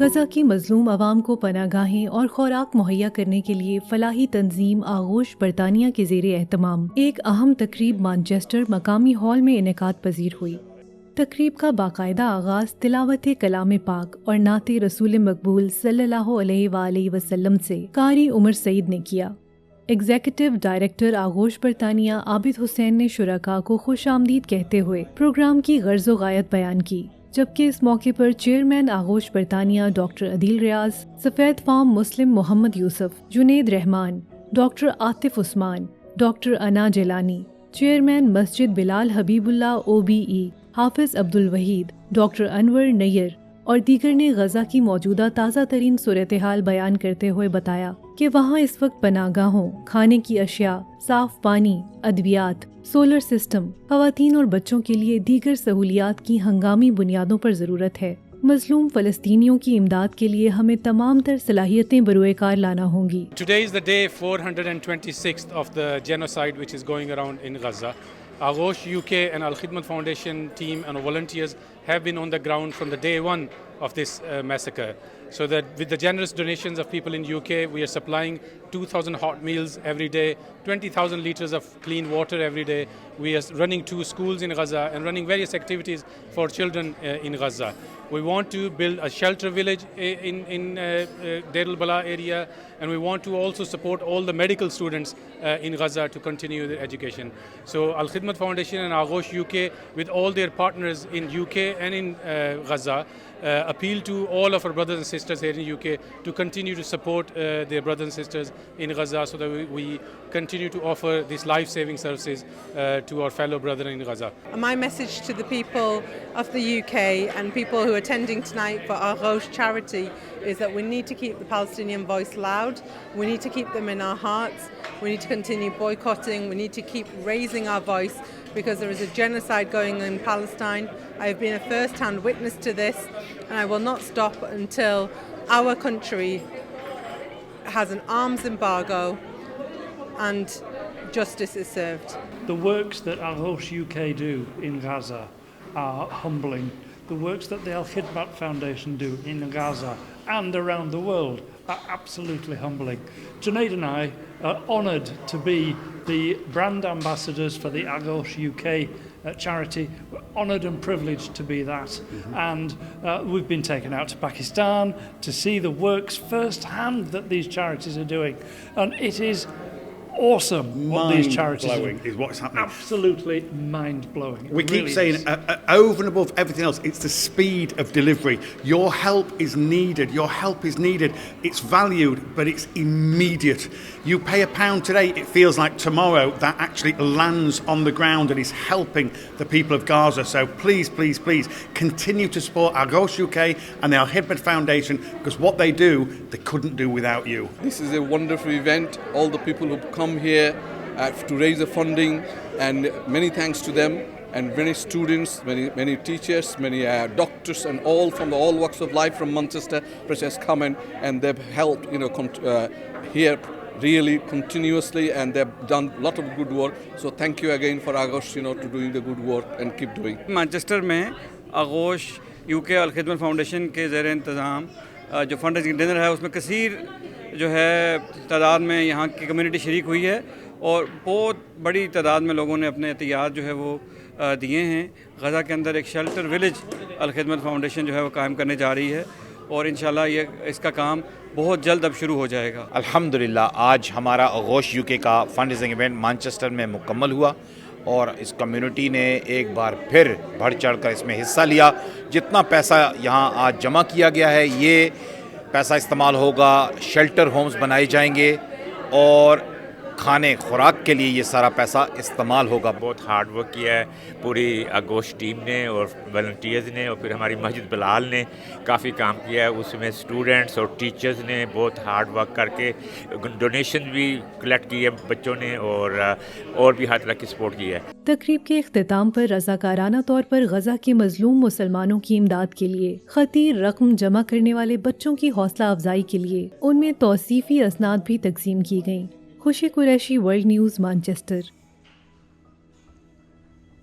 غزہ کی مظلوم عوام کو پناہ اور خوراک مہیا کرنے کے لیے فلاحی تنظیم آغوش برطانیہ کے زیر اہتمام ایک اہم تقریب مانچسٹر مقامی ہال میں انعقاد پذیر ہوئی۔ تقریب کا باقاعدہ آغاز تلاوت کلام پاک اور نعت رسول مقبول صلی اللہ علیہ وآلہ وسلم سے قاری عمر سعید نے کیا۔ ایگزیکٹو ڈائریکٹر آغوش برطانیہ عابد حسین نے شرکاء کو خوش آمدید کہتے ہوئے پروگرام کی غرض و غایت بیان کی، جبکہ اس موقع پر چیئرمین آغوش برطانیہ ڈاکٹر عدیل ریاض، سفید فام مسلم محمد یوسف، جنید رحمان، ڈاکٹر عاطف عثمان، ڈاکٹر انا جیلانی، چیئرمین مسجد بلال حبیب اللہ OBE حافظ عبدالوحید، ڈاکٹر انور نیر اور دیگر نے غزہ کی موجودہ تازہ ترین صورتحال بیان کرتے ہوئے بتایا کہ وہاں اس وقت پناہ گاہوں، کھانے کی اشیاء، صاف پانی، ادویات، سولر سسٹم، خواتین اور بچوں کے لیے دیگر سہولیات کی ہنگامی بنیادوں پر ضرورت ہے۔ مظلوم فلسطینیوں کی امداد کے لیے ہمیں تمام تر صلاحیتیں بروئے کار لانا ہوں گی۔ Today is the day 426th of the genocide which is going around in Gaza. Aghosh UK and Al Khidmat Foundation team and volunteers have been on the ground from the day one of this massacre. So that with the generous donations of people in UK, we are supplying 2,000 hot meals every day, 20,000 liters of clean water every day. We are running 2 schools in Gaza and running various activities for children in Gaza. We want to build a shelter village in Deir al-Bala area, and we want to also support all the medical students in Gaza to continue their education. So Al Khidmat Foundation and Aghosh UK, with all their partners in UK and in Gaza, appeal to all of our brothers and sisters here in UK to continue to support their brothers and sisters in Gaza, so that we continue to offer these life-saving services to our fellow brethren in Gaza. My message to the people of the UK and people who are attending tonight for Aghosh charity is that we need to keep the Palestinian voice loud. We need to keep them in our hearts. We need to continue boycotting. We need to keep raising our voice because there is a genocide going on in Palestine. I have been a first-hand witness to this, and I will not stop until our country has an arms embargo and justice is served. The works that Aghosh UK do in Gaza are humbling. The works that the Al Khidmat Foundation do in Gaza and around the world are absolutely humbling. Junaid and I are honoured to be the brand ambassadors for the Aghosh UK charity. We're honoured and privileged to be that. And we've been taken out to Pakistan to see the works firsthand that these charities are doing. And it is awesome what these charities are doing. Is what's happening. Absolutely mind-blowing. We keep saying over and above everything else, it's the speed of delivery. Your help is needed. Your help is needed. It's valued, but it's immediate. You pay £1 today, it feels like tomorrow that actually lands on the ground and is helping the people of Gaza. So please, please, please continue to support Aghosh UK and the Al Khidmat Foundation, because what they do, they couldn't do without you. This is a wonderful event. All the people who come here to raise the funding, and many thanks to them, and many students, many teachers, many doctors, and all from all walks of life from Manchester has come in, and they've helped here really continuously, and they've done a lot of good work. So thank you again for Aghosh to doing the good work and keep doing. Manchester میں آغوش UK Al-Khidmat foundation کے زیر انتظام جو fund raising dinner ہے، اس میں کثیر جو ہے تعداد میں یہاں کی کمیونٹی شریک ہوئی ہے، اور بہت بڑی تعداد میں لوگوں نے اپنے عطیات جو ہے وہ دیے ہیں۔ غزہ کے اندر ایک شیلٹر ولیج الخدمت فاؤنڈیشن جو ہے وہ قائم کرنے جا رہی ہے، اور انشاءاللہ اس کا کام بہت جلد اب شروع ہو جائے گا۔ الحمدللہ آج ہمارا آغوش UK کا فنڈ ریزنگ ایونٹ مانچسٹر میں مکمل ہوا، اور اس کمیونٹی نے ایک بار پھر بڑھ چڑھ کر اس میں حصہ لیا۔ جتنا پیسہ یہاں آج جمع کیا گیا ہے، یہ پیسہ استعمال ہوگا، شیلٹر ہومز بنائے جائیں گے، اور کھانے خوراک کے لیے یہ سارا پیسہ استعمال ہوگا. بہت ہارڈ ورک کیا ہے پوری آغوش ٹیم نے اور والنٹیئرز نے اور پھر ہماری مسجد بلال نے کافی کام کیا ہے. اس میں اسٹوڈنٹس اور ٹیچرز نے بہت ہارڈ ورک کر کے ڈونیشن بھی کلیکٹ کی ہے بچوں نے اور بھی ہر طرح کی سپورٹ کی ہے. تقریب کے اختتام پر رضاکارانہ طور پر غزہ کے مظلوم مسلمانوں کی امداد کے لیے خطیر رقم جمع کرنے والے بچوں کی حوصلہ افزائی کے لیے ان میں توصیفی اسناد بھی تقسیم کی گئیں. خوشی قریشی، ورلڈ نیوز، مانچسٹر.